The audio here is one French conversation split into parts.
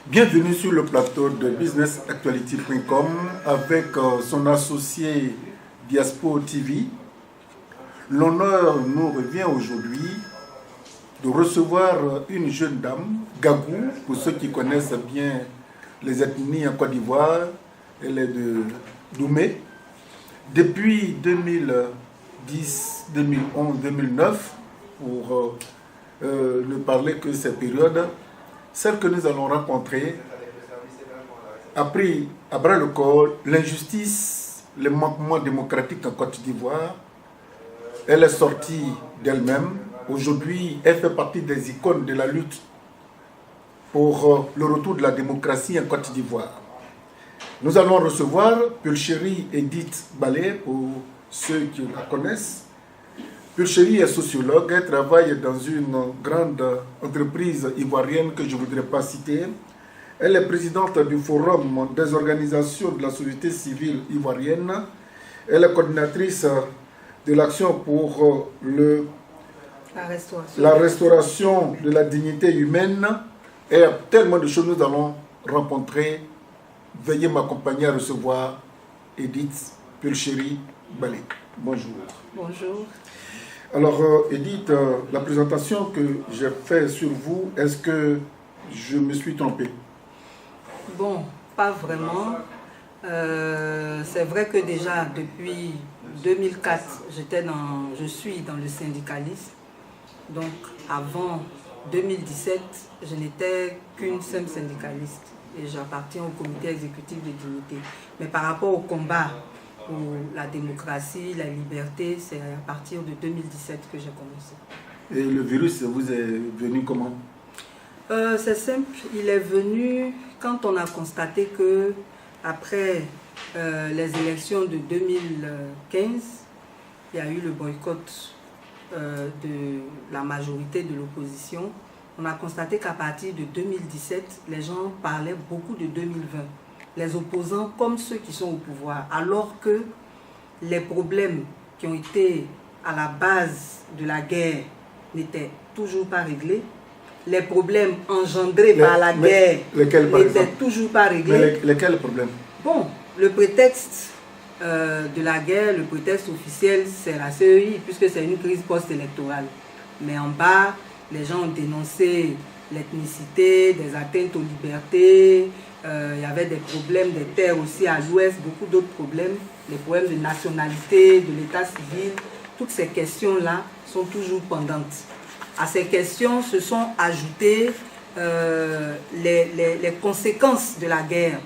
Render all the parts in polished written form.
Bienvenue sur le plateau de businessactuality.com avec son associé Diaspo TV. L'honneur nous revient aujourd'hui de recevoir une jeune dame, Gagou, pour ceux qui connaissent bien les ethnies en Côte d'Ivoire. Elle est de Doumé. Depuis 2010, 2011, 2009, pour ne parler que ces périodes, celle que nous allons rencontrer a pris à bras le corps l'injustice, le manquement démocratique en Côte d'Ivoire. Elle est sortie d'elle-même. Aujourd'hui, elle fait partie des icônes de la lutte pour le retour de la démocratie en Côte d'Ivoire. Nous allons recevoir Pulchérie Edith Balé, pour ceux qui la connaissent. Pulchérie est sociologue, elle travaille dans une grande entreprise ivoirienne que je ne voudrais pas citer. Elle est présidente du Forum des organisations de la société civile ivoirienne. Elle est coordinatrice de l'action pour la restauration de la dignité humaine. Et tellement de choses nous allons rencontrer. Veuillez m'accompagner à recevoir Edith Pulchérie Balé. Bonjour. Bonjour. Alors, Edith, la présentation que j'ai faite sur vous, est-ce que je me suis trompé? Bon, pas vraiment. C'est vrai que déjà depuis 2004, je suis dans le syndicalisme. Donc, avant 2017, je n'étais qu'une simple syndicaliste et j'appartiens au comité exécutif de dignité. Mais par rapport au combat pour la démocratie, la liberté, c'est à partir de 2017 que j'ai commencé. Et le virus vous est venu comment? C'est simple, il est venu quand on a constaté que après les élections de 2015, il y a eu le boycott de la majorité de l'opposition. On a constaté qu'à partir de 2017, les gens parlaient beaucoup de 2020. Les opposants comme ceux qui sont au pouvoir, alors que les problèmes qui ont été à la base de la guerre n'étaient toujours pas réglés. Les problèmes engendrés par la guerre n'étaient toujours pas réglés. Lesquels problèmes? Bon, le prétexte de la guerre, le prétexte officiel, c'est la CEI, puisque c'est une crise post-électorale. Mais en bas, les gens ont dénoncé l'ethnicité, des atteintes aux libertés. Il y avait des problèmes des terres aussi à l'ouest, beaucoup d'autres problèmes, les problèmes de nationalité, de l'état civil. Toutes ces questions-là sont toujours pendantes. À ces questions se sont ajoutées les conséquences de la guerre,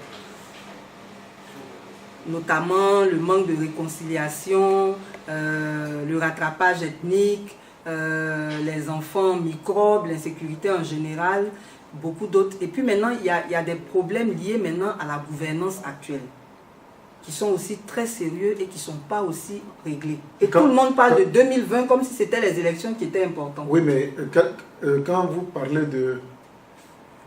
notamment le manque de réconciliation, le rattrapage ethnique, les enfants microbes, l'insécurité en général, beaucoup d'autres. Et puis maintenant, il y a des problèmes liés maintenant à la gouvernance actuelle, qui sont aussi très sérieux et qui ne sont pas aussi réglés. Et tout le monde parle de 2020 comme si c'était les élections qui étaient importantes. Oui, mais quand vous parlez de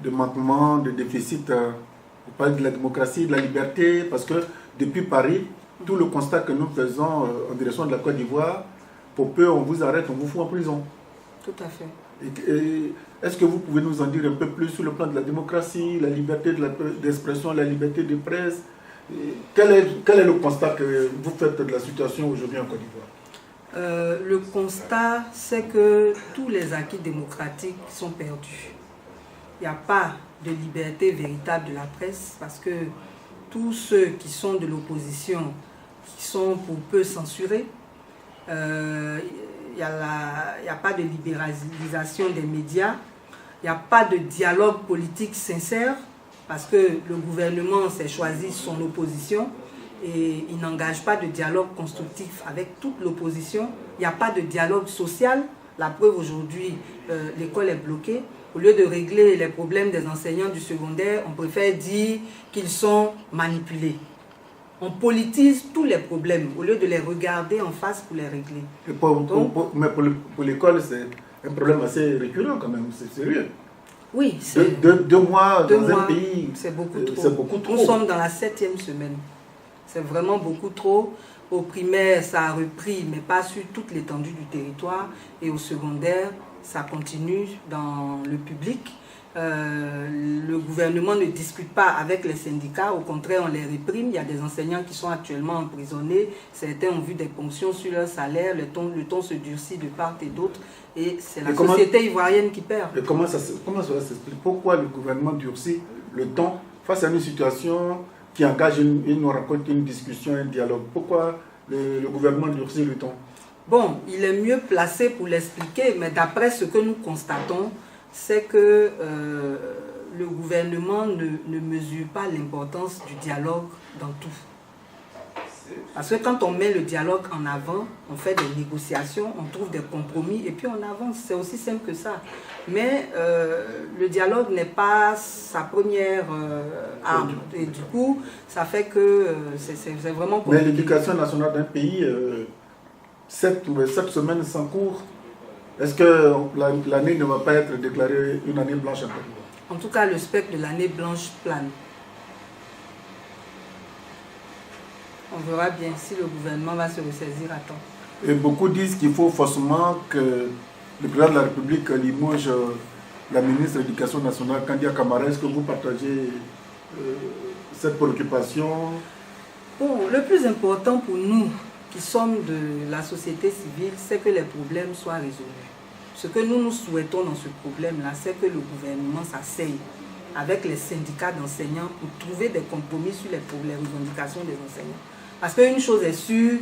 manquement, de déficit, vous parlez de la démocratie, de la liberté, parce que depuis Paris, tout le constat que nous faisons en direction de la Côte d'Ivoire, pour peu on vous arrête, on vous fout en prison. Tout à fait. Est-ce que vous pouvez nous en dire un peu plus sur le plan de la démocratie, la liberté d'expression, la liberté de presse? Quel est le constat que vous faites de la situation aujourd'hui en Côte d'Ivoire? Le constat, c'est que tous les acquis démocratiques sont perdus. Il n'y a pas de liberté véritable de la presse parce que tous ceux qui sont de l'opposition, qui sont pour peu censurés, il n'y a pas de libéralisation des médias, il n'y a pas de dialogue politique sincère parce que le gouvernement s'est choisi son opposition et il n'engage pas de dialogue constructif avec toute l'opposition. Il n'y a pas de dialogue social. La preuve aujourd'hui, l'école est bloquée. Au lieu de régler les problèmes des enseignants du secondaire, on préfère dire qu'ils sont manipulés. On politise tous les problèmes au lieu de les regarder en face pour les régler. Mais pour l'école, c'est un problème assez récurrent quand même, c'est sérieux. Oui, deux mois dans un pays, c'est beaucoup trop. Nous sommes dans la 7e semaine. C'est vraiment beaucoup trop. Au primaire, ça a repris, mais pas sur toute l'étendue du territoire. Et au secondaire, ça continue dans le public. Le gouvernement ne discute pas avec les syndicats, au contraire on les réprime. Il y a des enseignants qui sont actuellement emprisonnés, certains ont vu des ponctions sur leur salaire, le ton se durcit de part et d'autre et c'est la société ivoirienne qui perd. Et comment cela s'explique? Pourquoi le gouvernement durcit le ton face à une situation qui engage une rencontre, une discussion, un dialogue? Pourquoi le gouvernement durcit le ton? Bon, il est mieux placé pour l'expliquer, mais d'après ce que nous constatons, c'est que le gouvernement ne mesure pas l'importance du dialogue dans tout. Parce que quand on met le dialogue en avant, on fait des négociations, on trouve des compromis et puis on avance. C'est aussi simple que ça. Mais le dialogue n'est pas sa première arme. Et du coup, ça fait que c'est vraiment compliqué. Mais l'éducation nationale d'un pays, 7 semaines sans cours, est-ce que l'année ne va pas être déclarée une année blanche après? En tout cas, le spectre de l'année blanche plane. On verra bien si le gouvernement va se ressaisir à temps. Et beaucoup disent qu'il faut forcément que le président de la République limoge la ministre de l'Éducation nationale, Kandia Camara. Est-ce que vous partagez cette préoccupation? Bon, le plus important pour nous, qui sommes de la société civile, c'est que les problèmes soient résolus. Ce que nous souhaitons dans ce problème-là, c'est que le gouvernement s'asseye avec les syndicats d'enseignants pour trouver des compromis sur les revendications des enseignants. Parce qu'une chose est sûre,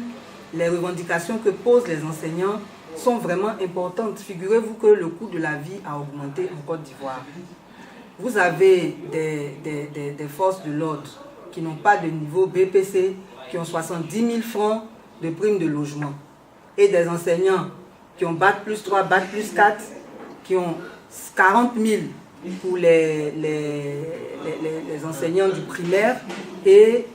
les revendications que posent les enseignants sont vraiment importantes. Figurez-vous que le coût de la vie a augmenté en Côte d'Ivoire. Vous avez des forces de l'ordre qui n'ont pas de niveau BPC, qui ont 70 000 francs de prime de logement. Et des enseignants qui ont Bac plus 3, Bac plus 4, qui ont 40 000 pour les enseignants du primaire et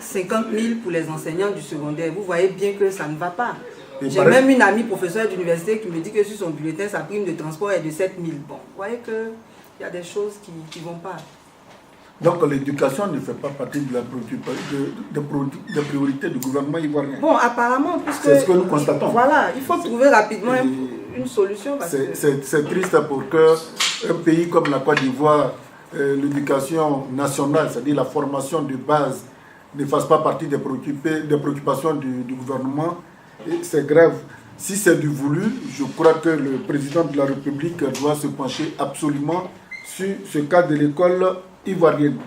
50 000 pour les enseignants du secondaire. Vous voyez bien que ça ne va pas. J'ai même une amie professeure d'université qui me dit que sur son bulletin, sa prime de transport est de 7 000. Bon, vous voyez qu'il y a des choses qui ne vont pas. Donc l'éducation ne fait pas partie de des priorités du gouvernement ivoirien. Bon, apparemment, puisque... C'est ce que nous constatons. Voilà, il faut trouver rapidement une solution. C'est triste pour qu'un pays comme la Côte d'Ivoire, l'éducation nationale, c'est-à-dire la formation de base, ne fasse pas partie des préoccupations du gouvernement. C'est grave. Si c'est du voulu, je crois que le président de la République doit se pencher absolument sur ce cas de l'école ivoirienne.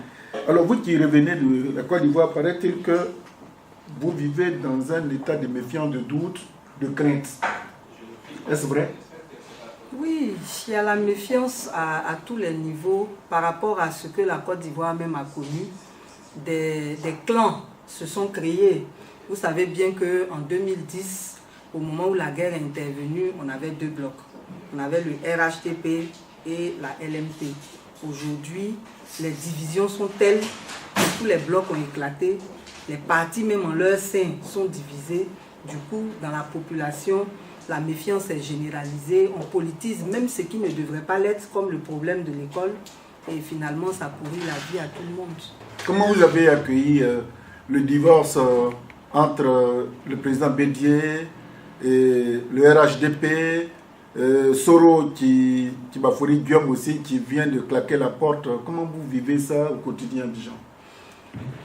Alors vous qui revenez de la Côte d'Ivoire, paraît-il que vous vivez dans un état de méfiance, de doute, de crainte. Est-ce vrai? Oui, il y a la méfiance à tous les niveaux par rapport à ce que la Côte d'Ivoire même a connu. Des clans se sont créés. Vous savez bien qu'en 2010, au moment où la guerre est intervenue, on avait deux blocs. On avait le RHTP et la LMT. Aujourd'hui, les divisions sont telles que tous les blocs ont éclaté. Les partis, même en leur sein, sont divisés. Du coup, dans la population, la méfiance est généralisée. On politise même ce qui ne devrait pas l'être, comme le problème de l'école. Et finalement, ça pourrit la vie à tout le monde. Comment vous avez accueilli le divorce entre le président Bédié et le RHDP, Soro qui Bafouri Guillaume aussi, qui vient de claquer la porte? Comment vous vivez ça au quotidien, Dijon?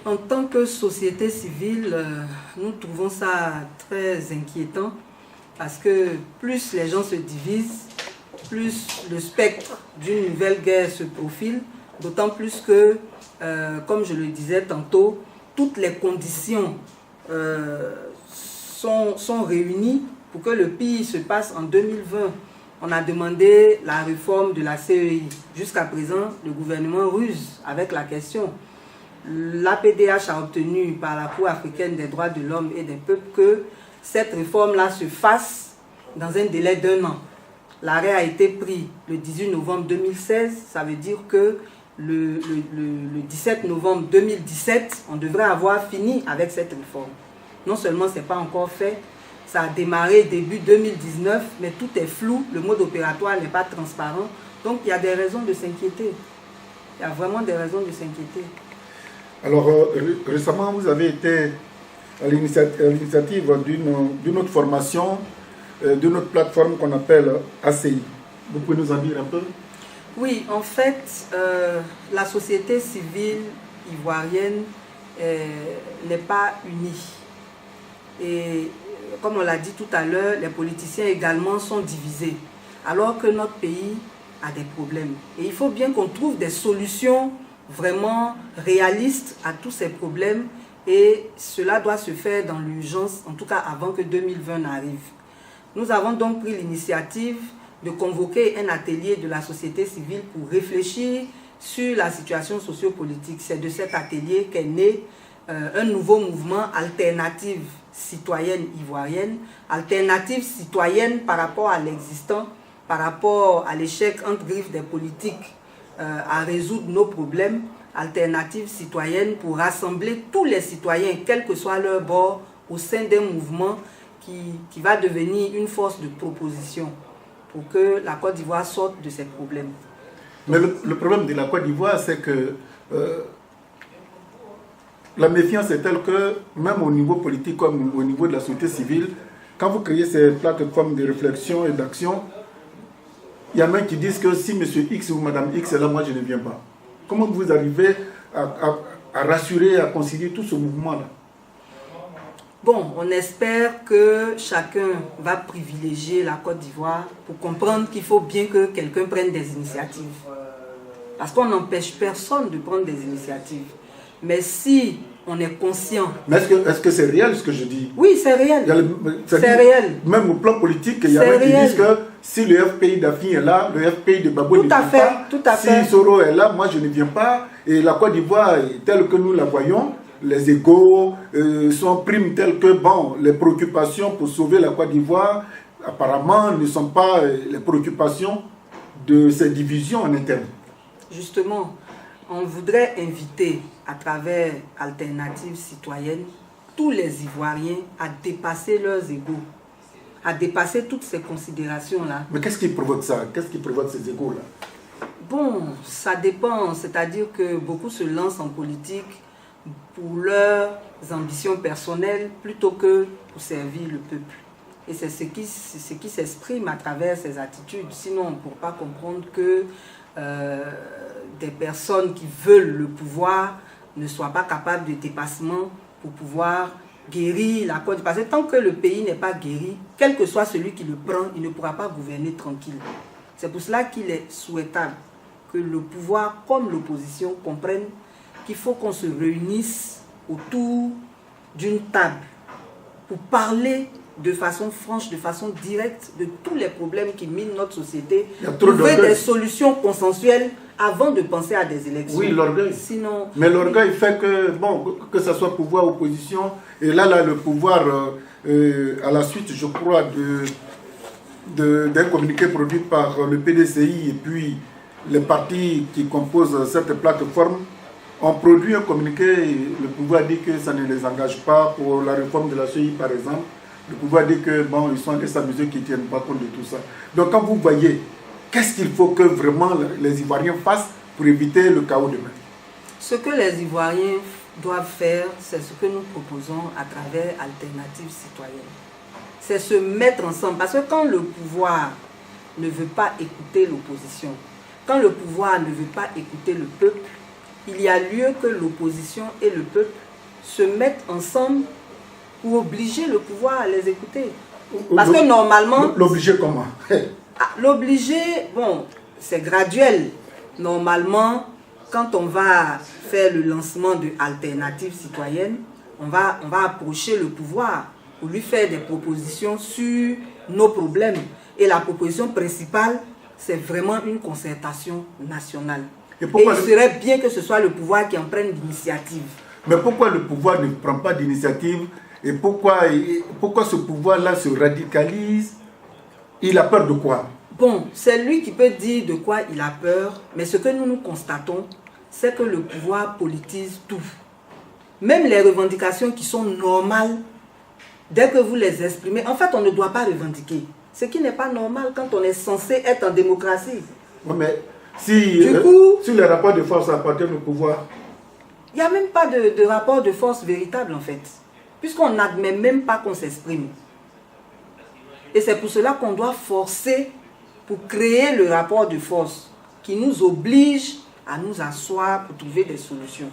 En tant que société civile, nous trouvons ça très inquiétant parce que plus les gens se divisent, plus le spectre d'une nouvelle guerre se profile, d'autant plus que, comme je le disais tantôt, toutes les conditions sont réunies pour que le pire se passe en 2020. On a demandé la réforme de la CEI. Jusqu'à présent, le gouvernement ruse avec la question. L'APDH a obtenu par la Cour africaine des droits de l'homme et des peuples que cette réforme-là se fasse dans un délai d'1 an. L'arrêt a été pris le 18 novembre 2016. Ça veut dire que le 17 novembre 2017, on devrait avoir fini avec cette réforme. Non seulement ce n'est pas encore fait, ça a démarré début 2019, mais tout est flou, le mode opératoire n'est pas transparent. Donc il y a des raisons de s'inquiéter. Il y a vraiment des raisons de s'inquiéter. Alors, récemment, vous avez été à l'initiative d'une autre formation, d'une autre plateforme qu'on appelle ACI. Vous pouvez nous en dire un peu? Oui, en fait, la société civile ivoirienne n'est pas unie. Et comme on l'a dit tout à l'heure, les politiciens également sont divisés, alors que notre pays a des problèmes. Et il faut bien qu'on trouve des solutions vraiment réalistes à tous ces problèmes, et cela doit se faire dans l'urgence, en tout cas avant que 2020 n'arrive. Nous avons donc pris l'initiative de convoquer un atelier de la société civile pour réfléchir sur la situation sociopolitique. C'est de cet atelier qu'est né un nouveau mouvement Alternative citoyenne ivoirienne, alternative citoyenne par rapport à l'existant, par rapport à l'échec entre griffes des politiques à résoudre nos problèmes, alternative citoyenne pour rassembler tous les citoyens, quel que soit leur bord, au sein d'un mouvement qui va devenir une force de proposition pour que la Côte d'Ivoire sorte de ses problèmes. Mais le problème de la Côte d'Ivoire, c'est que la méfiance est telle que, même au niveau politique comme au niveau de la société civile, quand vous créez ces plateformes de réflexion et d'action, il y en a qui disent que si M. X ou Mme X est là, moi je ne viens pas. Comment vous arrivez à rassurer, à concilier tout ce mouvement-là? Bon, on espère que chacun va privilégier la Côte d'Ivoire pour comprendre qu'il faut bien que quelqu'un prenne des initiatives. Parce qu'on n'empêche personne de prendre des initiatives. Mais si on est conscient... Mais est-ce que c'est réel ce que je dis? Oui, c'est réel. C'est réel. Même au plan politique, il y a des qui disent que si le FPI d'Afi est là, le FPI de Babou ne vient pas. Tout à fait. Si Soro est là, moi je ne viens pas. Et la Côte d'Ivoire, telle que nous la voyons, les égos sont primes telles que, bon, les préoccupations pour sauver la Côte d'Ivoire, apparemment, ne sont pas les préoccupations de ces divisions en interne. Justement, on voudrait inviter, à travers Alternative citoyenne, tous les Ivoiriens à dépasser leurs égos, à dépasser toutes ces considérations-là. Mais qu'est-ce qui provoque ça? Qu'est-ce qui provoque ces égos-là? Bon, ça dépend. C'est-à-dire que beaucoup se lancent en politique pour leurs ambitions personnelles plutôt que pour servir le peuple. Et c'est ce qui s'exprime à travers ces attitudes. Sinon, on ne pourra pas comprendre que des personnes qui veulent le pouvoir ne soient pas capables de dépassement pour pouvoir guérir la Côte. Parce que tant que le pays n'est pas guéri, quel que soit celui qui le prend, il ne pourra pas gouverner tranquille. C'est pour cela qu'il est souhaitable que le pouvoir comme l'opposition comprennent qu'il faut qu'on se réunisse autour d'une table pour parler de façon franche, de façon directe de tous les problèmes qui minent notre société, trouver des solutions consensuelles avant de penser à des élections. Oui, l'orgueil. Sinon, mais l'orgueil fait que, bon, que ce soit pouvoir, opposition, et là le pouvoir, à la suite, je crois, d'un communiqué produit par le PDCI et puis les partis qui composent cette plateforme, ont produit un communiqué. Le pouvoir dit que ça ne les engage pas pour la réforme de la CEI, par exemple. Le pouvoir dit que, bon, ils sont des amusés qui ne tiennent pas compte de tout ça. Donc, quand vous voyez, qu'est-ce qu'il faut que vraiment les Ivoiriens fassent pour éviter le chaos demain? Ce que les Ivoiriens doivent faire, c'est ce que nous proposons à travers Alternative citoyenne. C'est se mettre ensemble. Parce que quand le pouvoir ne veut pas écouter l'opposition, quand le pouvoir ne veut pas écouter le peuple, il y a lieu que l'opposition et le peuple se mettent ensemble pour obliger le pouvoir à les écouter. Parce que normalement... L'obliger comment? L'obliger, bon, c'est graduel. Normalement, quand on va faire le lancement de Alternative citoyenne, on va approcher le pouvoir pour lui faire des propositions sur nos problèmes. Et la proposition principale, c'est vraiment une concertation nationale. Et il serait bien que ce soit le pouvoir qui en prenne l'initiative. Mais pourquoi le pouvoir ne prend pas d'initiative? Et pourquoi ce pouvoir-là se radicalise? Il a peur de quoi? Bon, c'est lui qui peut dire de quoi il a peur, mais ce que nous constatons, c'est que le pouvoir politise tout. Même les revendications qui sont normales, dès que vous les exprimez, en fait, on ne doit pas revendiquer. Ce qui n'est pas normal quand on est censé être en démocratie. Oui, mais si les rapports de force appartiennent au pouvoir... Il n'y a même pas de rapport de force véritable en fait, puisqu'on n'admet même pas qu'on s'exprime. Et c'est pour cela qu'on doit forcer pour créer le rapport de force qui nous oblige à nous asseoir pour trouver des solutions.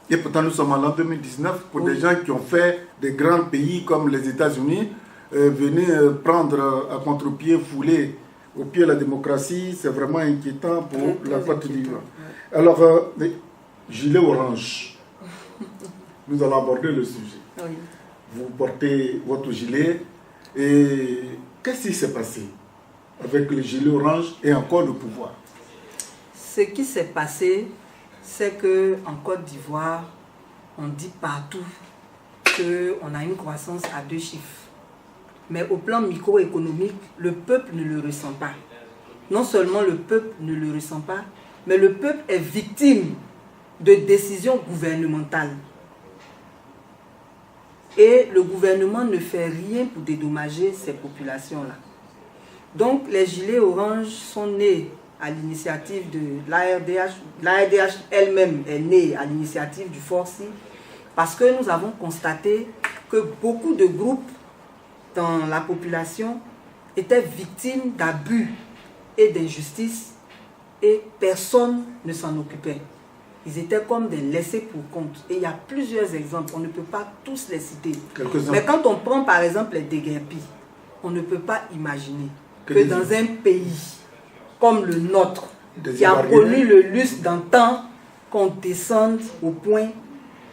Et pourtant, nous sommes en l'an 2019 pour des gens qui ont fait des grands pays comme les États-Unis, venir prendre à contre-pied, fouler au pied la démocratie. C'est vraiment inquiétant pour la Côte d'Ivoire. Ouais. Alors, gilet orange, nous allons aborder le sujet. Oui. Vous portez votre gilet et qu'est-ce qui s'est passé avec le gilet orange et encore le pouvoir? Ce qui s'est passé, c'est qu'en Côte d'Ivoire, on dit partout qu'on a une croissance à 2 chiffres. Mais au plan microéconomique, le peuple ne le ressent pas. Non seulement le peuple ne le ressent pas, mais le peuple est victime de décisions gouvernementales. Et le gouvernement ne fait rien pour dédommager ces populations-là. Donc les gilets oranges sont nés à l'initiative de l'ARDH. L'ARDH elle-même est née à l'initiative du Forci parce que nous avons constaté que beaucoup de groupes dans la population étaient victimes d'abus et d'injustices et personne ne s'en occupait. Ils étaient comme des laissés pour compte. Et il y a plusieurs exemples, on ne peut pas tous les citer. Mais quand on prend par exemple les déguerpis, on ne peut pas imaginer que dans un pays comme le nôtre, qui a connu le luxe d'antan, qu'on descende au point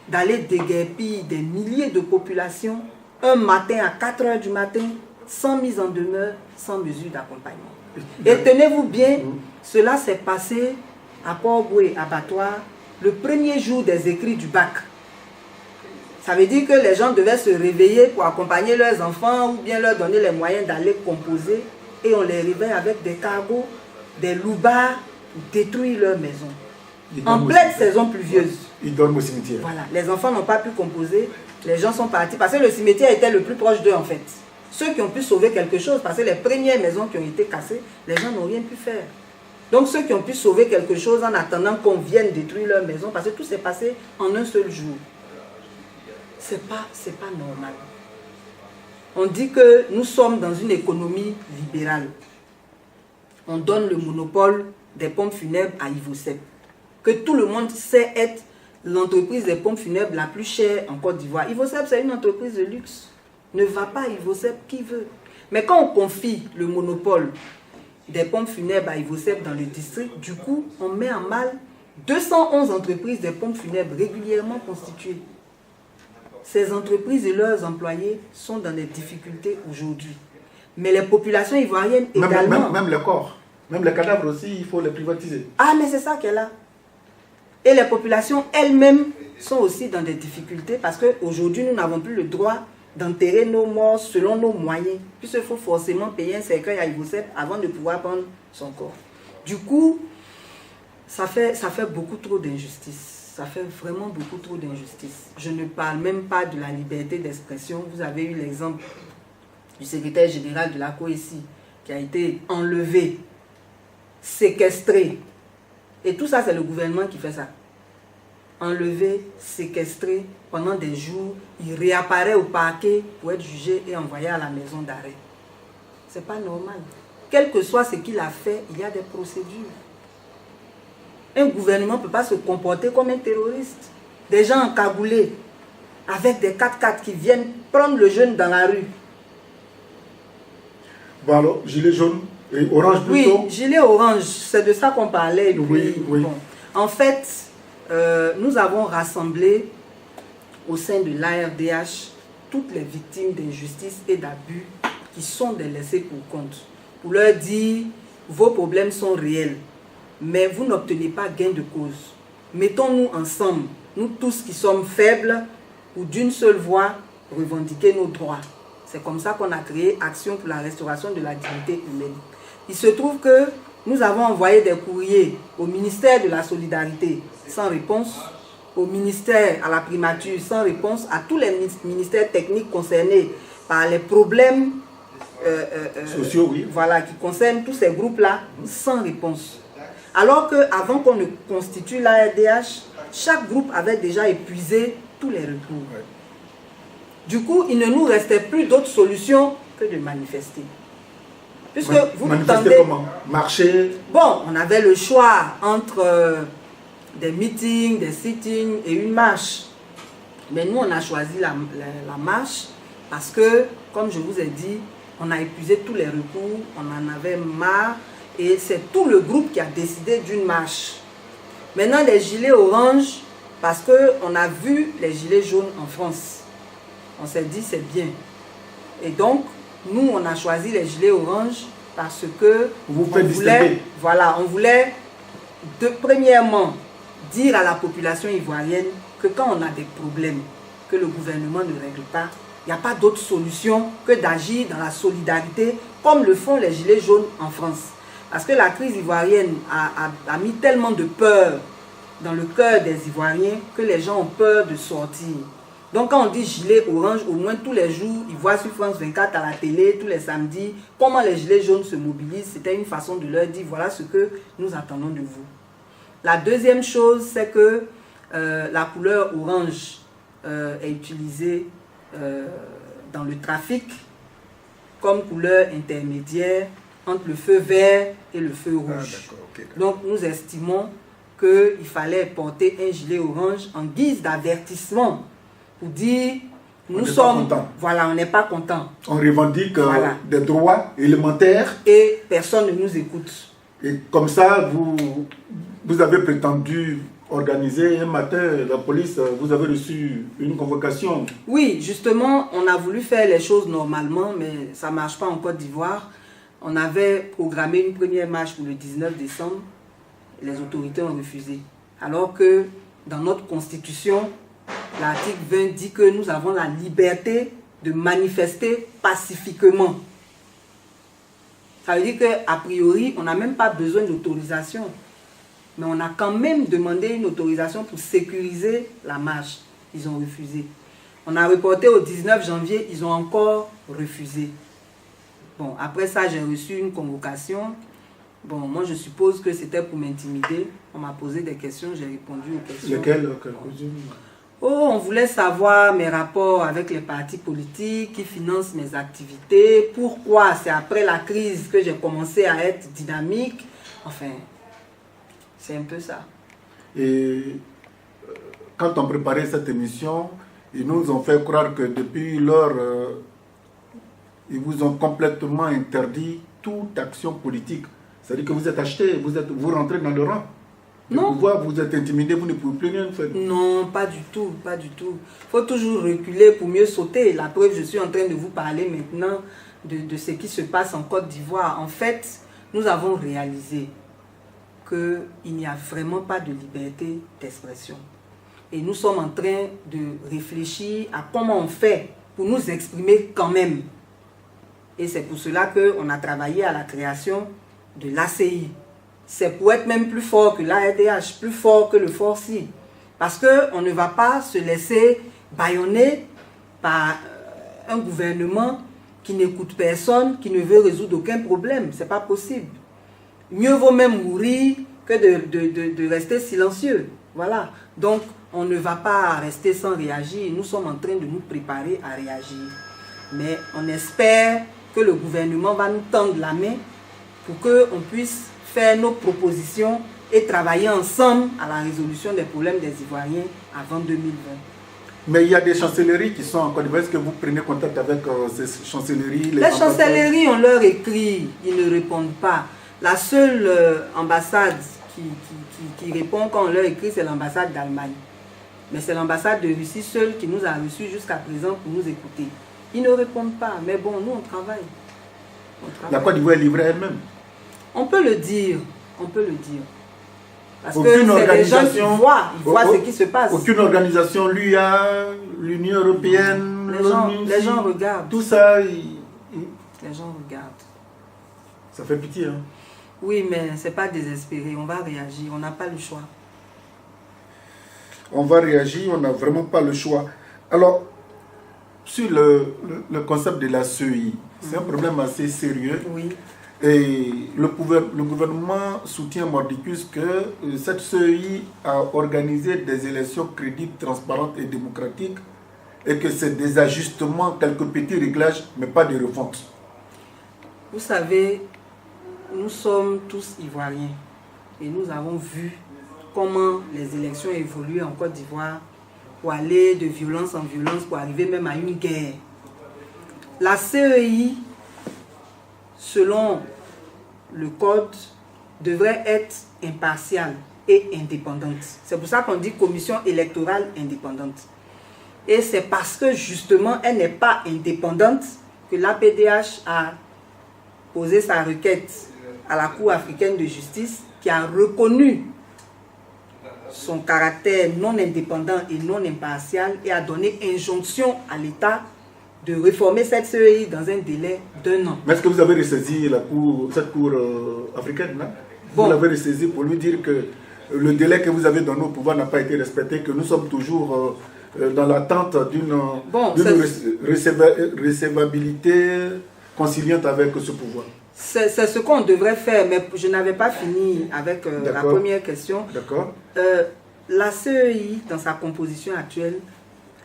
d'aller déguerpir des milliers de populations un matin à 4 h du matin, sans mise en demeure, sans mesure d'accompagnement. Et tenez-vous bien, cela s'est passé à Port-Boué, abattoir, le premier jour des écrits du bac. Ça veut dire que les gens devaient se réveiller pour accompagner leurs enfants ou bien leur donner les moyens d'aller composer et on les réveille avec des cargos, des loupards pour détruire leur maison. En pleine saison pluvieuse. Ils dorment au cimetière. Voilà, les enfants n'ont pas pu composer, les gens sont partis parce que le cimetière était le plus proche d'eux en fait. Ceux qui ont pu sauver quelque chose, parce que les premières maisons qui ont été cassées, les gens n'ont rien pu faire. Donc ceux qui ont pu sauver quelque chose en attendant qu'on vienne détruire leur maison, parce que tout s'est passé en un seul jour. C'est pas normal. On dit que nous sommes dans une économie libérale. On donne le monopole des pompes funèbres à Ivosep. Que tout le monde sait être l'entreprise des pompes funèbres la plus chère en Côte d'Ivoire. Ivosep, c'est une entreprise de luxe. Ne va pas à Ivosep qui veut. Mais quand on confie le monopole des pompes funèbres à Ivosep dans le district, du coup, on met en mal 211 entreprises des pompes funèbres régulièrement constituées. Ces entreprises et leurs employés sont dans des difficultés aujourd'hui. Mais les populations ivoiriennes également... Même les corps, même les cadavres aussi, il faut les privatiser. Ah, mais c'est ça qu'elle a. Et les populations elles-mêmes sont aussi dans des difficultés parce qu'aujourd'hui, nous n'avons plus le droit d'enterrer nos morts selon nos moyens. Puisqu'il faut forcément payer un cercueil à Ivosep avant de pouvoir prendre son corps. Du coup, ça fait beaucoup trop d'injustice. Ça fait vraiment beaucoup trop d'injustice. Je ne parle même pas de la liberté d'expression. Vous avez eu l'exemple du secrétaire général de la COESI qui a été enlevé, séquestré. Et tout ça, c'est le gouvernement qui fait ça. Enlevé, séquestré pendant des jours, il réapparaît au parquet pour être jugé et envoyé à la maison d'arrêt. C'est pas normal. Quel que soit ce qu'il a fait, il y a des procédures. Un gouvernement ne peut pas se comporter comme un terroriste. Des gens encagoulés, avec des 4x4 qui viennent prendre le jeune dans la rue. Bon alors, gilet jaune et orange plutôt. Oui, gilet orange, c'est de ça qu'on parlait. Oui. Bon. En fait, nous avons rassemblé au sein de l'ARDH toutes les victimes d'injustice et d'abus qui sont des laissés pour compte. Pour leur dire, vos problèmes sont réels. Mais vous n'obtenez pas gain de cause. Mettons-nous ensemble, nous tous qui sommes faibles, ou d'une seule voix, revendiquer nos droits. C'est comme ça qu'on a créé Action pour la restauration de la dignité humaine. Il se trouve que nous avons envoyé des courriers au ministère de la Solidarité sans réponse, au ministère, à la primature sans réponse, à tous les ministères techniques concernés par les problèmes sociaux, oui. Voilà, qui concernent tous ces groupes-là, sans réponse. Alors qu'avant qu'on ne constitue l'ARDH, chaque groupe avait déjà épuisé tous les recours. Ouais. Du coup, il ne nous restait plus d'autre solution que de manifester. Puisque vous manifester entendez, comment? Marcher? bon, on avait le choix entre des meetings, des sittings et une marche. Mais nous, on a choisi la marche parce que, comme je vous ai dit, on a épuisé tous les recours, on en avait marre et c'est tout le groupe qui a décidé d'une marche. Maintenant, les gilets orange, parce qu'on a vu les gilets jaunes en France. On s'est dit c'est bien. Et donc, nous, on a choisi les gilets orange parce que Vous on faites voulait, voilà, on voulait premièrement dire à la population ivoirienne que quand on a des problèmes que le gouvernement ne règle pas, il n'y a pas d'autre solution que d'agir dans la solidarité comme le font les gilets jaunes en France. Parce que la crise ivoirienne a mis tellement de peur dans le cœur des Ivoiriens que les gens ont peur de sortir. Donc quand on dit gilet orange, au moins tous les jours, ils voient sur France 24 à la télé, tous les samedis, comment les gilets jaunes se mobilisent. C'était une façon de leur dire, voilà ce que nous attendons de vous. La deuxième chose, c'est que la couleur orange est utilisée dans le trafic comme couleur intermédiaire entre le feu vert et le feu rouge. Okay. Donc nous estimons qu'il fallait porter un gilet orange en guise d'avertissement pour dire nous sommes, voilà, on n'est pas content. On revendique voilà, des droits élémentaires. Et personne ne nous écoute. Et comme ça, vous avez prétendu organiser un matin, la police, vous avez reçu une convocation. Oui, justement, on a voulu faire les choses normalement, mais ça ne marche pas en Côte d'Ivoire. On avait programmé une première marche pour le 19 décembre. Les autorités ont refusé. Alors que dans notre constitution, l'article 20 dit que nous avons la liberté de manifester pacifiquement. Ça veut dire qu'a priori, on n'a même pas besoin d'autorisation. Mais on a quand même demandé une autorisation pour sécuriser la marche. Ils ont refusé. On a reporté au 19 janvier, ils ont encore refusé. Bon, après ça, j'ai reçu une convocation. Bon, moi, je suppose que c'était pour m'intimider. On m'a posé des questions, j'ai répondu aux questions. Lesquelles? Oh, on voulait savoir mes rapports avec les partis politiques qui financent mes activités. Pourquoi c'est après la crise que j'ai commencé à être dynamique. Enfin, c'est un peu ça. Et quand on préparait cette émission, ils nous ont fait croire que depuis lors, ils vous ont complètement interdit toute action politique. C'est-à-dire que vous êtes acheté, vous rentrez dans le rang. Non. Vous êtes intimidé, vous ne pouvez plus rien faire. Non, pas du tout, pas du tout. Il faut toujours reculer pour mieux sauter. La preuve, je suis en train de vous parler maintenant de ce qui se passe en Côte d'Ivoire. En fait, nous avons réalisé qu'il n'y a vraiment pas de liberté d'expression. Et nous sommes en train de réfléchir à comment on fait pour nous exprimer quand même. Et c'est pour cela qu'on a travaillé à la création de l'ACI. C'est pour être même plus fort que l'ARDH, plus fort que le Forci. Parce qu'on ne va pas se laisser bâillonner par un gouvernement qui n'écoute personne, qui ne veut résoudre aucun problème. Ce n'est pas possible. Mieux vaut même mourir que de rester silencieux. Voilà. Donc, on ne va pas rester sans réagir. Nous sommes en train de nous préparer à réagir. Mais on espère que le gouvernement va nous tendre la main pour qu'on puisse faire nos propositions et travailler ensemble à la résolution des problèmes des Ivoiriens avant 2020. Mais il y a des chancelleries qui sont en Côte d'Ivoire. Est-ce que vous prenez contact avec ces chancelleries? Les chancelleries, on leur écrit, ils ne répondent pas. La seule ambassade qui répond quand on leur écrit, c'est l'ambassade d'Allemagne. Mais c'est l'ambassade de Russie seule qui nous a reçus jusqu'à présent pour nous écouter. Ils ne répondent pas, mais bon, nous on travaille. La Côte d'Ivoire est livrée elle-même. On peut le dire, on peut le dire. Parce aucune que c'est des gens qui voient, ce qui se passe. Aucune organisation, l'UA, l'Union Européenne, les gens regardent. Tout ça, les gens regardent. Ça fait pitié, hein? Oui, mais c'est pas désespéré, on va réagir, on n'a pas le choix. On va réagir, on n'a vraiment pas le choix. Alors, sur le concept de la CEI, c'est un problème assez sérieux. Oui. Et le gouvernement soutient mordicus que cette CEI a organisé des élections crédibles, transparentes et démocratiques et que c'est des ajustements, quelques petits réglages, mais pas des refontes. Vous savez, nous sommes tous Ivoiriens et nous avons vu comment les élections évoluent en Côte d'Ivoire pour aller de violence en violence, pour arriver même à une guerre. La CEI, selon le code, devrait être impartiale et indépendante. C'est pour ça qu'on dit commission électorale indépendante. Et c'est parce que justement elle n'est pas indépendante que l'APDH a posé sa requête à la Cour africaine de justice qui a reconnu son caractère non indépendant et non impartial et a donné injonction à l'État de réformer cette CEI dans un délai d'1 an. Mais est-ce que vous avez ressaisi cette cour africaine là? Bon. Vous l'avez ressaisi pour lui dire que le délai que vous avez donné au pouvoir n'a pas été respecté, que nous sommes toujours dans l'attente d'une recevabilité conciliante avec ce pouvoir. C'est ce qu'on devrait faire, mais je n'avais pas fini avec la première question. D'accord. La CEI, dans sa composition actuelle,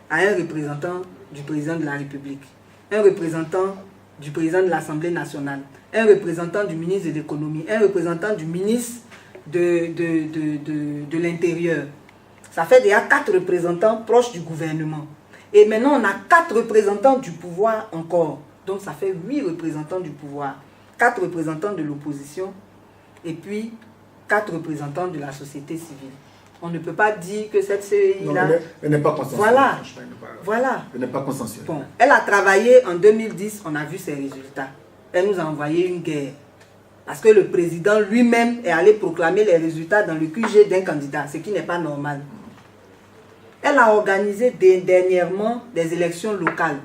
a un représentant du président de la République, un représentant du président de l'Assemblée nationale, un représentant du ministre de l'économie, un représentant du ministre de l'Intérieur. Ça fait déjà 4 représentants proches du gouvernement. Et maintenant, on a 4 représentants du pouvoir encore. Donc, ça fait 8 représentants du pouvoir. 4 représentants de l'opposition et puis 4 représentants de la société civile. On ne peut pas dire que cette CEI-là... Elle n'est pas consensuelle. Voilà. Voilà. Elle n'est pas consensuelle. Bon, elle a travaillé en 2010, on a vu ses résultats. Elle nous a envoyé une guerre. Parce que le président lui-même est allé proclamer les résultats dans le QG d'un candidat, ce qui n'est pas normal. Elle a organisé dernièrement des élections locales.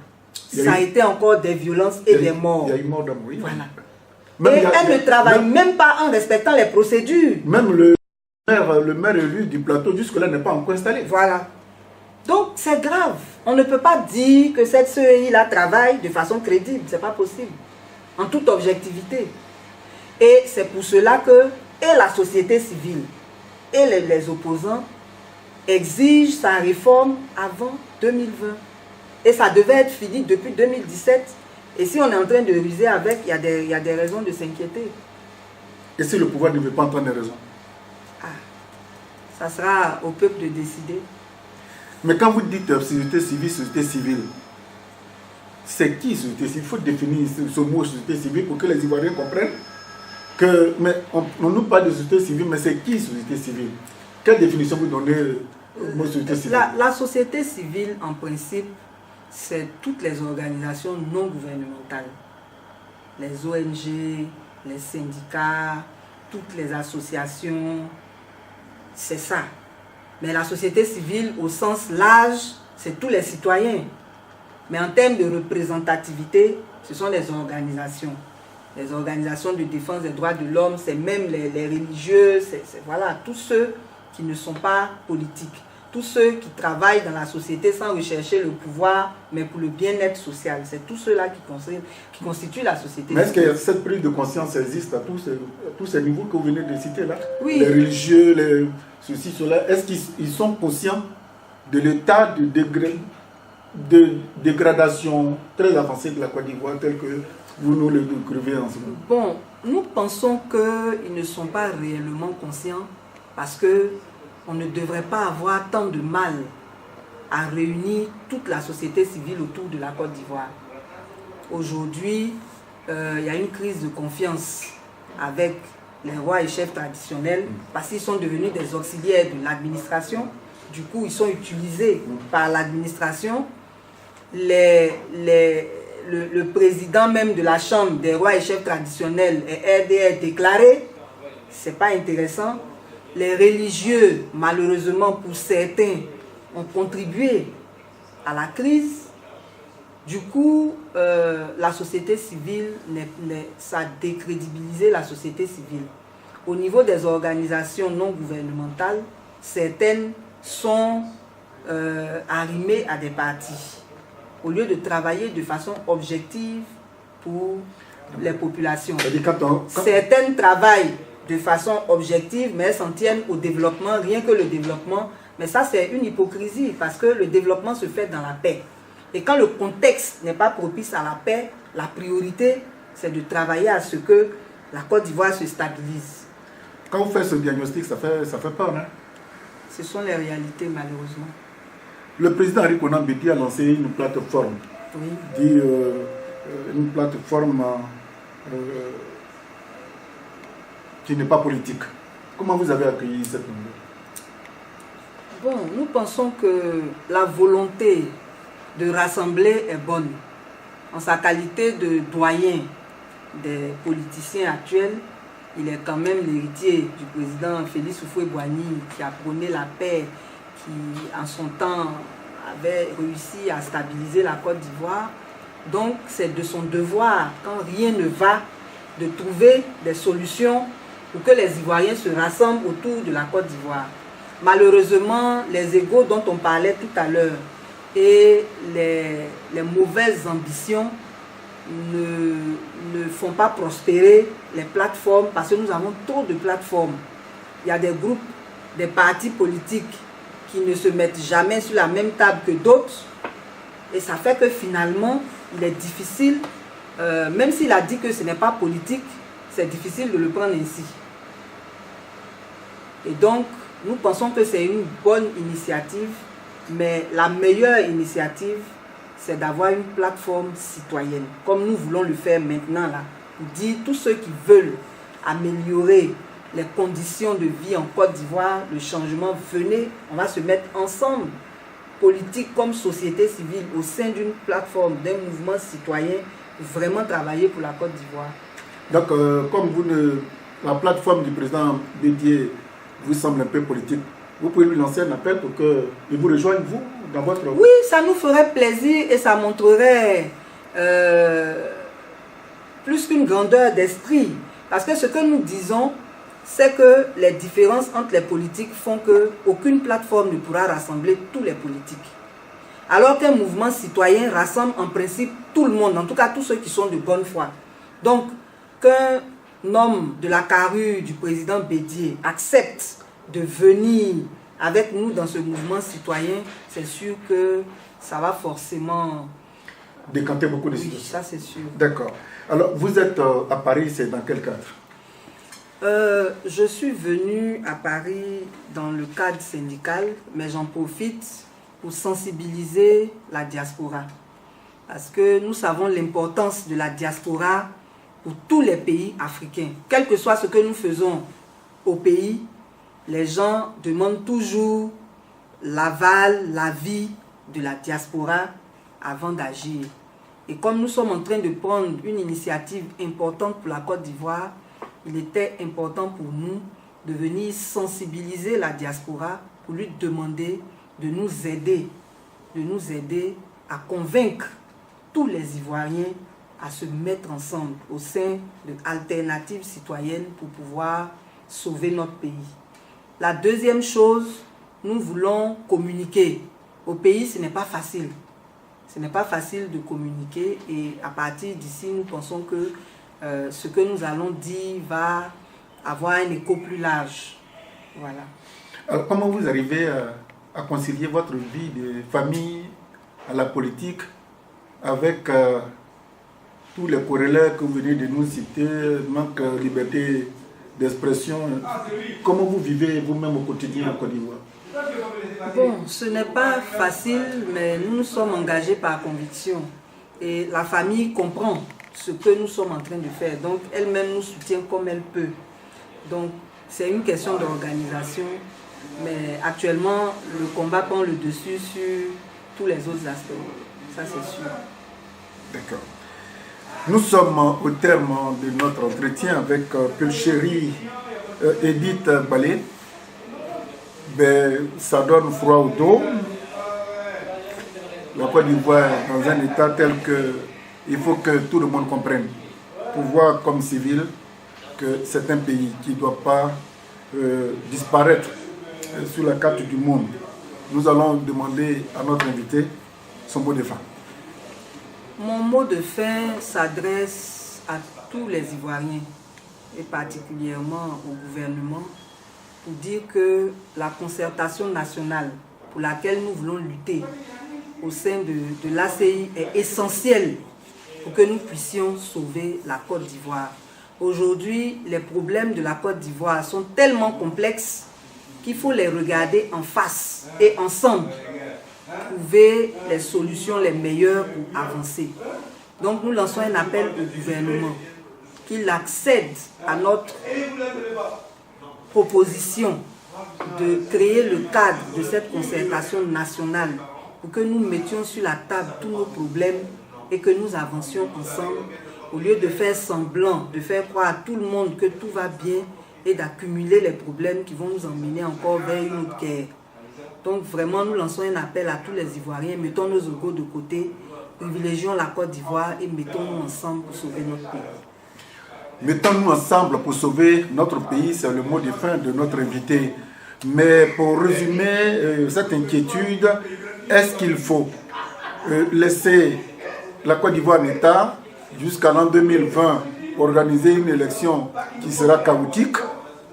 Ça a été encore des violences et des morts. Il y a eu mort d'homme, oui. Voilà. Et elle ne travaille même pas en respectant les procédures. Même le maire élu du plateau jusque-là n'est pas encore installé. Voilà. Donc c'est grave. On ne peut pas dire que cette CEI-là travaille de façon crédible. Ce n'est pas possible. En toute objectivité. Et c'est pour cela que et la société civile et les opposants exigent sa réforme avant 2020. Et ça devait être fini depuis 2017. Et si on est en train de ruser avec, il y a des raisons de s'inquiéter. Et si le pouvoir ne veut pas entendre les raisons? Ça sera au peuple de décider. Mais quand vous dites société civile, c'est qui société civile? Il faut définir ce mot société civile pour que les Ivoiriens comprennent que, mais on nous parle de société civile, mais c'est qui société civile? Quelle définition vous donnez au mot société civile? La société civile, en principe, c'est toutes les organisations non gouvernementales. Les ONG, les syndicats, toutes les associations, c'est ça. Mais la société civile, au sens large, c'est tous les citoyens. Mais en termes de représentativité, ce sont les organisations. Les organisations de défense des droits de l'homme, c'est même les religieux, voilà, tous ceux qui ne sont pas politiques. Tous ceux qui travaillent dans la société sans rechercher le pouvoir, mais pour le bien-être social. C'est tous ceux-là qui constituent la société. Mais est-ce que cette prise de conscience existe à tous ces niveaux que vous venez de citer là? Oui. Les religieux, ceci, cela. Est-ce qu'ils sont conscients de l'état de dégradation très avancée de la Côte d'Ivoire tel que vous nous le décrivez en ce moment? Bon, nous pensons qu'ils ne sont pas réellement conscients parce que on ne devrait pas avoir tant de mal à réunir toute la société civile autour de la Côte d'Ivoire. Aujourd'hui, il y a une crise de confiance avec les rois et chefs traditionnels parce qu'ils sont devenus des auxiliaires de l'administration. Du coup, ils sont utilisés par l'administration. Le président même de la Chambre des rois et chefs traditionnels est RDR déclaré. C'est pas intéressant. Les religieux, malheureusement pour certains, ont contribué à la crise. Du coup, la société civile, ça a décrédibilisé la société civile. Au niveau des organisations non gouvernementales, certaines sont arrimées à des partis, au lieu de travailler de façon objective pour les populations. Quand... Certaines travaillent de façon objective, mais elles s'en tiennent au développement, rien que le développement. Mais ça, c'est une hypocrisie, parce que le développement se fait dans la paix. Et quand le contexte n'est pas propice à la paix, la priorité, c'est de travailler à ce que la Côte d'Ivoire se stabilise. Quand vous faites ce diagnostic, ça fait peur, hein? Ce sont les réalités, malheureusement. Le président Henri Konan Bédié a lancé une plateforme, oui. Une plateforme qui n'est pas politique. Comment vous avez accueilli cette nouvelle? Bon, nous pensons que la volonté de rassembler est bonne. En sa qualité de doyen des politiciens actuels, il est quand même l'héritier du président Félix Houphouët-Boigny qui a prôné la paix, qui en son temps avait réussi à stabiliser la Côte d'Ivoire. Donc c'est de son devoir, quand rien ne va, de trouver des solutions pour que les Ivoiriens se rassemblent autour de la Côte d'Ivoire. Malheureusement, les égos dont on parlait tout à l'heure et les mauvaises ambitions ne font pas prospérer les plateformes, parce que nous avons trop de plateformes. Il y a des groupes, des partis politiques qui ne se mettent jamais sur la même table que d'autres, et ça fait que finalement il est difficile, même s'il a dit que ce n'est pas politique, c'est difficile de le prendre ainsi. Et donc nous pensons que c'est une bonne initiative, mais la meilleure initiative, c'est d'avoir une plateforme citoyenne, comme nous voulons le faire maintenant là, pour dire tous ceux qui veulent améliorer les conditions de vie en Côte d'Ivoire, le changement, venez, on va se mettre ensemble, politique comme société civile, au sein d'une plateforme, d'un mouvement citoyen, pour vraiment travailler pour la Côte d'Ivoire. Donc, comme la plateforme du président Bédié vous semble un peu politique, vous pouvez lui lancer un appel pour qu'il vous rejoigne, vous, dans votre... Oui, ça nous ferait plaisir et ça montrerait plus qu'une grandeur d'esprit. Parce que ce que nous disons, c'est que les différences entre les politiques font qu'aucune plateforme ne pourra rassembler tous les politiques. Alors qu'un mouvement citoyen rassemble en principe tout le monde, en tout cas tous ceux qui sont de bonne foi. Donc, qu'un homme de la carrure du président Bédié accepte de venir avec nous dans ce mouvement citoyen, c'est sûr que ça va forcément décanter beaucoup de situations. Oui, ça c'est sûr. D'accord. Alors, vous êtes à Paris, c'est dans quel cadre? Je suis venue à Paris dans le cadre syndical, mais j'en profite pour sensibiliser la diaspora. Parce que nous savons l'importance de la diaspora pour tous les pays africains. Quel que soit ce que nous faisons au pays, les gens demandent toujours l'aval, l'avis de la diaspora avant d'agir. Et comme nous sommes en train de prendre une initiative importante pour la Côte d'Ivoire, il était important pour nous de venir sensibiliser la diaspora pour lui demander de nous aider à convaincre tous les Ivoiriens à se mettre ensemble au sein de alternatives citoyennes pour pouvoir sauver notre pays. La deuxième chose, nous voulons communiquer. Au pays, ce n'est pas facile. Ce n'est pas facile de communiquer et à partir d'ici, nous pensons que ce que nous allons dire va avoir un écho plus large. Voilà. Alors, comment vous arrivez à concilier votre vie de famille à la politique avec tous les corrélaires que vous venez de nous citer, manque de liberté d'expression? Comment vous vivez vous-même au quotidien en Côte d'Ivoire? Bon, ce n'est pas facile, mais nous nous sommes engagés par conviction. Et la famille comprend ce que nous sommes en train de faire. Donc, elle-même nous soutient comme elle peut. Donc, c'est une question d'organisation. Mais actuellement, le combat prend le dessus sur tous les autres aspects. Ça, c'est sûr. D'accord. Nous sommes au terme de notre entretien avec Pulchérie Edith Balé. Ben, ça donne froid au dos. La Côte d'Ivoire est dans un état tel que il faut que tout le monde comprenne, pouvoir comme civil, que c'est un pays qui ne doit pas disparaître sur la carte du monde. Nous allons demander à notre invité son mot de fin. Mon mot de fin s'adresse à tous les Ivoiriens, et particulièrement au gouvernement, pour dire que la concertation nationale pour laquelle nous voulons lutter au sein de l'ACI est essentielle pour que nous puissions sauver la Côte d'Ivoire. Aujourd'hui, les problèmes de la Côte d'Ivoire sont tellement complexes qu'il faut les regarder en face et ensemble trouver les solutions les meilleures pour avancer. Donc nous lançons un appel au gouvernement qu'il accède à notre proposition de créer le cadre de cette concertation nationale pour que nous mettions sur la table tous nos problèmes et que nous avancions ensemble au lieu de faire semblant, de faire croire à tout le monde que tout va bien et d'accumuler les problèmes qui vont nous emmener encore vers une autre guerre. Donc vraiment, nous lançons un appel à tous les Ivoiriens, mettons nos égos de côté, privilégions la Côte d'Ivoire et mettons-nous ensemble pour sauver notre pays. Mettons-nous ensemble pour sauver notre pays, c'est le mot de fin de notre invité. Mais pour résumer cette inquiétude, est-ce qu'il faut laisser la Côte d'Ivoire en état jusqu'à l'an 2020, organiser une élection qui sera chaotique?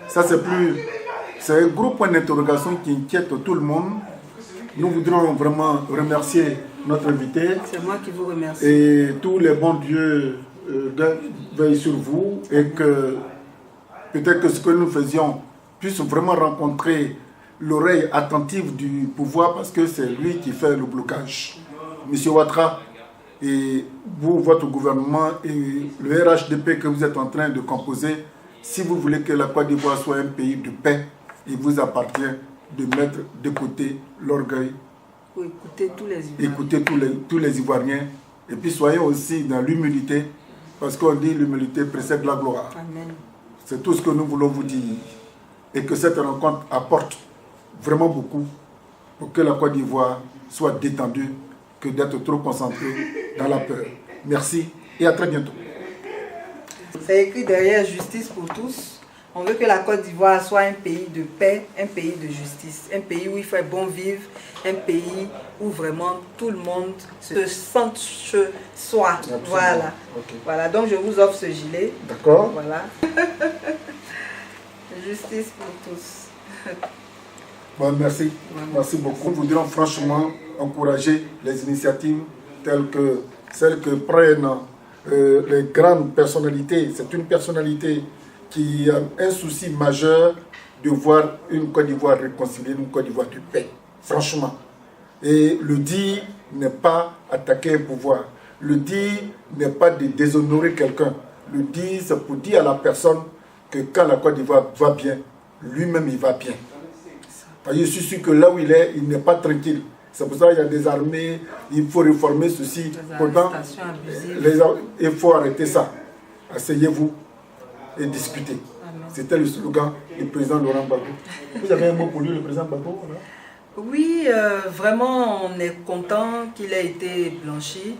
Ça, c'est un gros point d'interrogation qui inquiète tout le monde. Nous voudrions vraiment remercier notre invité. C'est moi qui vous remercie. Et tous les bons dieux veillent sur vous et que peut-être que ce que nous faisions puisse vraiment rencontrer l'oreille attentive du pouvoir parce que c'est lui qui fait le blocage. Monsieur Ouattara, et vous, votre gouvernement et le RHDP que vous êtes en train de composer, si vous voulez que la Côte d'Ivoire soit un pays de paix, il vous appartient de mettre de côté l'orgueil. Pour écouter tous les Ivoiriens. Écoutez tous les Ivoiriens. Et puis soyons aussi dans l'humilité, parce qu'on dit l'humilité précède la gloire. Amen. C'est tout ce que nous voulons vous dire. Et que cette rencontre apporte vraiment beaucoup pour que la Côte d'Ivoire soit détendue, que d'être trop concentrée dans la peur. Merci et à très bientôt. C'est écrit derrière justice pour tous. On veut que la Côte d'Ivoire soit un pays de paix, un pays de justice, un pays où il fait bon vivre, un pays où vraiment tout le monde se sente chez soi. Absolument. Voilà. Okay. Voilà, donc je vous offre ce gilet. D'accord. Voilà. Justice pour tous. Bon, merci. Merci beaucoup. Nous voudrions franchement encourager les initiatives telles que celles que prennent les grandes personnalités. C'est une personnalité qui a un souci majeur de voir une Côte d'Ivoire réconciliée, une Côte d'Ivoire de paix. Franchement. Et le dire n'est pas attaquer un pouvoir. Le dire n'est pas de déshonorer quelqu'un. Le dire, c'est pour dire à la personne que quand la Côte d'Ivoire va bien, lui-même il va bien. Je suis sûr que là où il est, il n'est pas tranquille. C'est pour ça qu'il y a des armées, il faut réformer ceci. Pourtant, il faut arrêter ça. Asseyez-vous et discutez. C'était le slogan du président Laurent Gbagbo. Vous avez un mot pour lui, le président Gbagbo? Oui, vraiment, on est content qu'il ait été blanchi.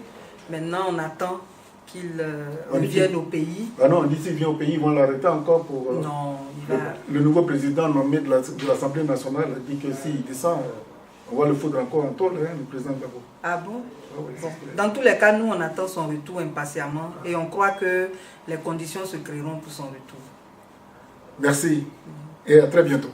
Maintenant, on attend qu'il revienne au pays. Ah non, on dit s'il vient au pays, ils vont l'arrêter encore pour... non, il va... Le nouveau président nommé de l'Assemblée nationale a dit que s'il descend, on va le foutre encore en tôle, le président Gbagbo. Ah bon? Ah oui, Bon. Dans tous les cas, nous, on attend son retour impatiemment et on croit que les conditions se créeront pour son retour. Merci et à très bientôt.